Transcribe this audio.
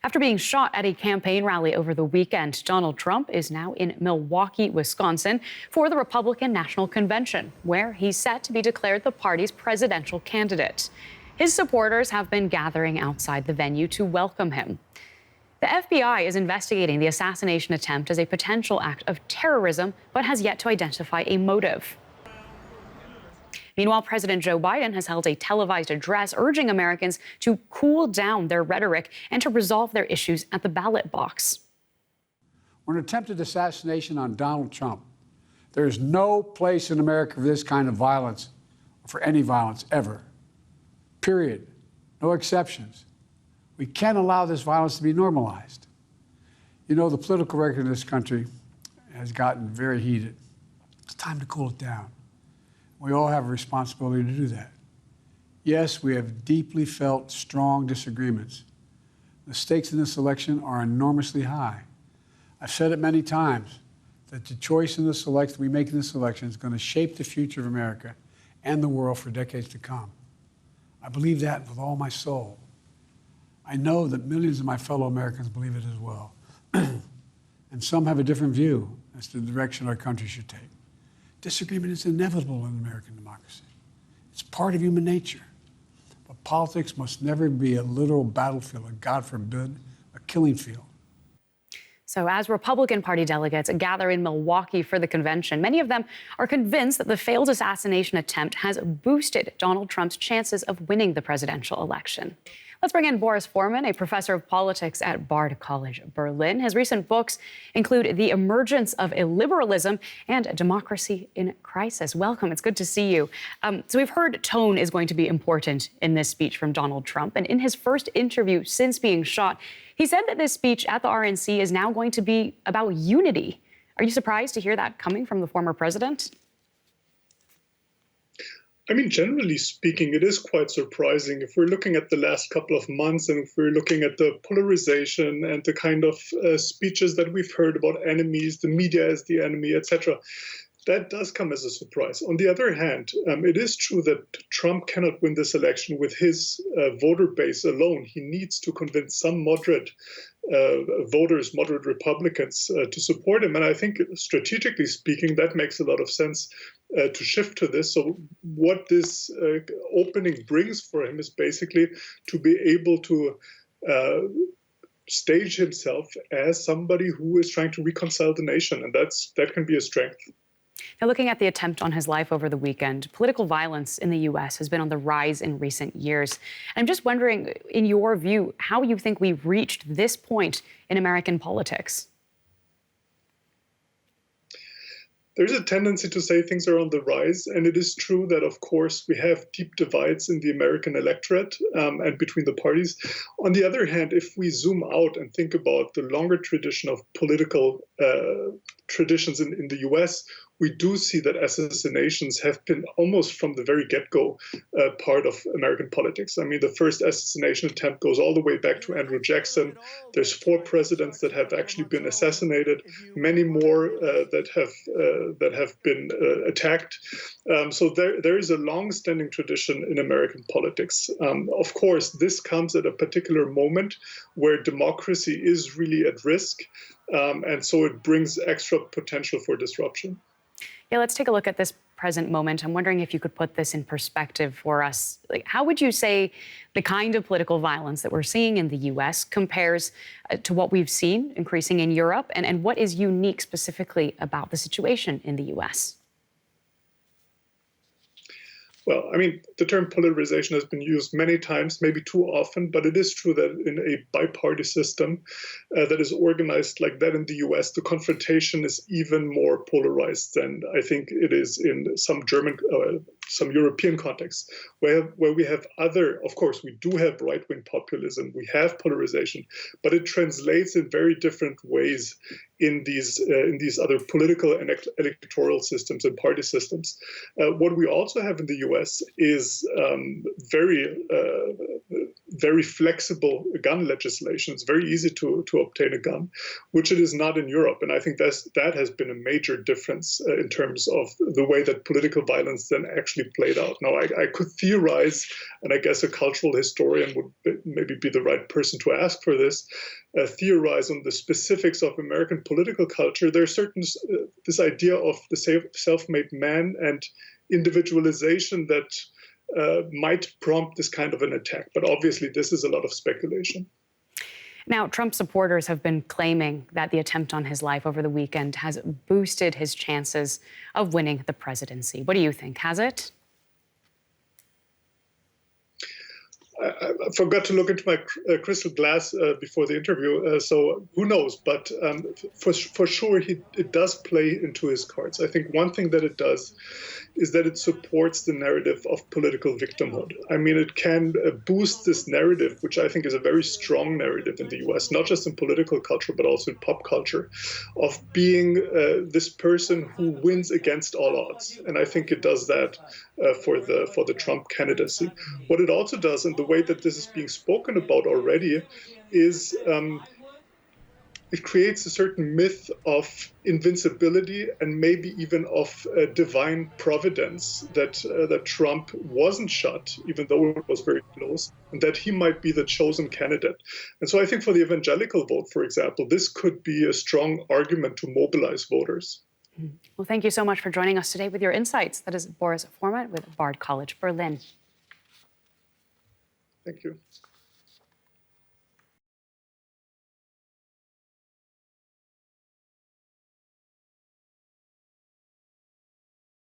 After being shot at a campaign rally over the weekend, Donald Trump is now in Milwaukee, Wisconsin, for the Republican National Convention, where he's set to be declared the party's presidential candidate. His supporters have been gathering outside the venue to welcome him. The FBI is investigating the assassination attempt as a potential act of terrorism, but has yet to identify a motive. Meanwhile, President Joe Biden has held a televised address urging Americans to cool down their rhetoric and to resolve their issues at the ballot box. For an attempted assassination on Donald Trump, there is no place in America for this kind of violence, or for any violence ever. Period. No exceptions. We can't allow this violence to be normalized. You know, the political record in this country has gotten very heated. It's time to cool it down. We all have a responsibility to do that. Yes, we have deeply felt strong disagreements. The stakes in this election are enormously high. I've said it many times that the choice in this election we make in this election is going to shape the future of America and the world for decades to come. I believe that with all my soul. I know that millions of my fellow Americans believe it as well. And some have a different view as to the direction our country should take. Disagreement is inevitable in American democracy. It's part of human nature. But politics must never be a literal battlefield, or God forbid, a killing field. So as Republican Party delegates gather in Milwaukee for the convention, many of them are convinced that the failed assassination attempt has boosted Donald Trump's chances of winning the presidential election. Let's bring in Boris Foreman, a professor of politics at Bard College, Berlin. His recent books include The Emergence of Illiberalism and Democracy in Crisis. Welcome. It's good to see you. So we've heard tone is going to be important in this speech from Donald Trump. And in his first interview since being shot, he said that this speech at the RNC is now going to be about unity. Are you surprised to hear that coming from the former president? I mean, generally speaking, it is quite surprising. If we're looking at the last couple of months and if we're looking at the polarization and the kind of speeches that we've heard about enemies, the media as the enemy, etc., that does come as a surprise. On the other hand, it is true that Trump cannot win this election with his voter base alone. He needs to convince some moderate voters, moderate Republicans, to support him. And I think strategically speaking, that makes a lot of sense to shift to this. So what this opening brings for him is basically to be able to stage himself as somebody who is trying to reconcile the nation. And that can be a strength. Now, looking at the attempt on his life over the weekend, political violence in the U.S. has been on the rise in recent years. And I'm just wondering, in your view, how you think we've reached this point in American politics? There's a tendency to say things are on the rise, and it is true that, of course, we have deep divides in the American electorate and between the parties. On the other hand, if we zoom out and think about the longer tradition of political traditions in the U.S., we do see that assassinations have been almost from the very get-go part of American politics. I mean, the first assassination attempt goes all the way back to Andrew Jackson. There's 4 presidents that have actually been assassinated, many more that have been attacked. So there is a long-standing tradition in American politics. Of course, this comes at a particular moment where democracy is really at risk, and so it brings extra potential for disruption. Yeah, let's take a look at this present moment. I'm wondering if you could put this in perspective for us. Like, how would you say the kind of political violence that we're seeing in the U.S. compares to what we've seen increasing in Europe? And what is unique specifically about the situation in the U.S.? Well, I mean, the term polarization has been used many times, maybe too often, but it is true that in a bipartisan system that is organized like that in the U.S., the confrontation is even more polarized than I think it is in some European contexts, where we have of course, we do have right-wing populism, we have polarization, but it translates in very different ways in these other political and electoral systems and party systems. What we also have in the U.S. is very flexible gun legislation. It's very easy to obtain a gun, which it is not in Europe. And I think that has been a major difference in terms of the way that political violence then actually actually played out. Now, I could theorize, and I guess a cultural historian would maybe be the right person to ask for this, theorize on the specifics of American political culture. There's certain, this idea of the self-made man and individualization that might prompt this kind of an attack. But obviously, this is a lot of speculation. Now, Trump supporters have been claiming that the attempt on his life over the weekend has boosted his chances of winning the presidency. What do you think? Has it? I forgot to look into my crystal glass before the interview, so who knows? But for sure, it does play into his cards. I think one thing that it does is that it supports the narrative of political victimhood. I mean, it can boost this narrative, which I think is a very strong narrative in the US, not just in political culture, but also in pop culture, of being this person who wins against all odds. And I think it does that for the Trump candidacy. What it also does, and the way that this is being spoken about already, is it creates a certain myth of invincibility and maybe even of divine providence, that Trump wasn't shot, even though it was very close, and that he might be the chosen candidate. And so I think for the evangelical vote, for example, this could be a strong argument to mobilize voters. Well, thank you so much for joining us today with your insights. That is Boris Foreman with Bard College Berlin. Thank you.